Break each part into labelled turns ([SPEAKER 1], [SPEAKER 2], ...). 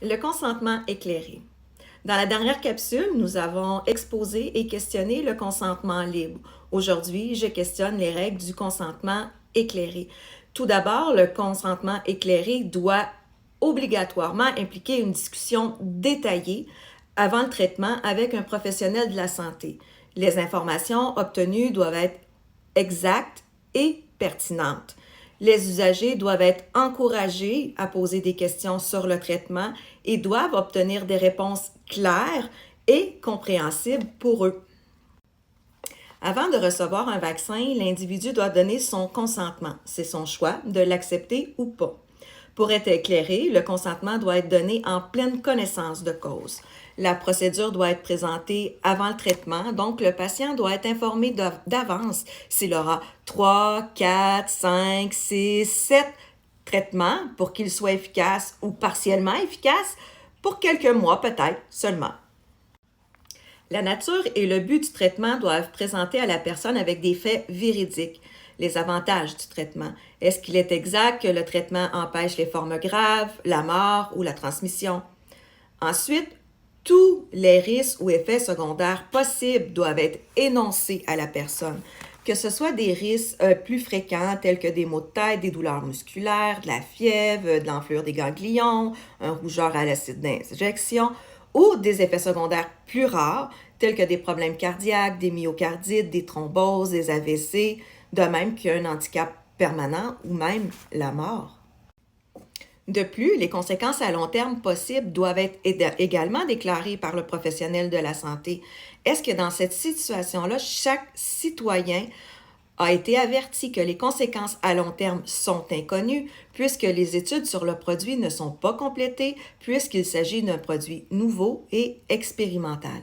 [SPEAKER 1] Le consentement éclairé. Dans la dernière capsule, nous avons exposé et questionné le consentement libre. Aujourd'hui, je questionne les règles du consentement éclairé. Tout d'abord, le consentement éclairé doit obligatoirement impliquer une discussion détaillée avant le traitement avec un professionnel de la santé. Les informations obtenues doivent être exactes et pertinentes. Les usagers doivent être encouragés à poser des questions sur le traitement et doivent obtenir des réponses claires et compréhensibles pour eux. Avant de recevoir un vaccin, l'individu doit donner son consentement. C'est son choix de l'accepter ou pas. Pour être éclairé, le consentement doit être donné en pleine connaissance de cause. La procédure doit être présentée avant le traitement, donc le patient doit être informé d'avance s'il aura 3, 4, 5, 6, 7 traitements pour qu'il soit efficace ou partiellement efficace pour quelques mois peut-être seulement. La nature et le but du traitement doivent présenter à la personne avec des faits véridiques les avantages du traitement. Est-ce qu'il est exact que le traitement empêche les formes graves, la mort ou la transmission? Ensuite, tous les risques ou effets secondaires possibles doivent être énoncés à la personne, que ce soit des risques plus fréquents tels que des maux de tête, des douleurs musculaires, de la fièvre, de l'enflure des ganglions, un rougeur à l'acide d'injection, ou des effets secondaires plus rares tels que des problèmes cardiaques, des myocardites, des thromboses, des AVC, de même qu'un handicap permanent ou même la mort. De plus, les conséquences à long terme possibles doivent être également déclarées par le professionnel de la santé. Est-ce que dans cette situation-là, chaque citoyen a été averti que les conséquences à long terme sont inconnues puisque les études sur le produit ne sont pas complétées puisqu'il s'agit d'un produit nouveau et expérimental?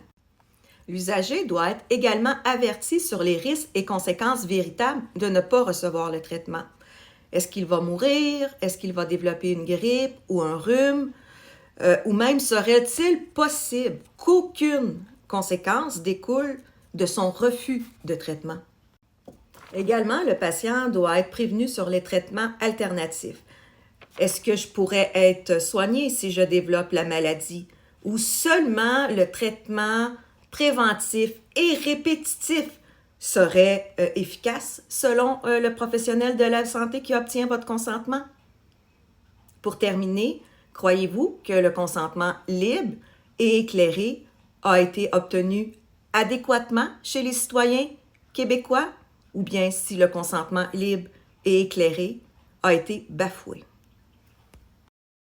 [SPEAKER 1] L'usager doit être également averti sur les risques et conséquences véritables de ne pas recevoir le traitement. Est-ce qu'il va mourir? Est-ce qu'il va développer une grippe ou un rhume? Ou même serait-il possible qu'aucune conséquence découle de son refus de traitement? Également, le patient doit être prévenu sur les traitements alternatifs. Est-ce que je pourrais être soigné si je développe la maladie? Ou seulement le traitement préventif et répétitif serait efficace selon le professionnel de la santé qui obtient votre consentement? Pour terminer, croyez-vous que le consentement libre et éclairé a été obtenu adéquatement chez les citoyens québécois ou bien si le consentement libre et éclairé a été bafoué?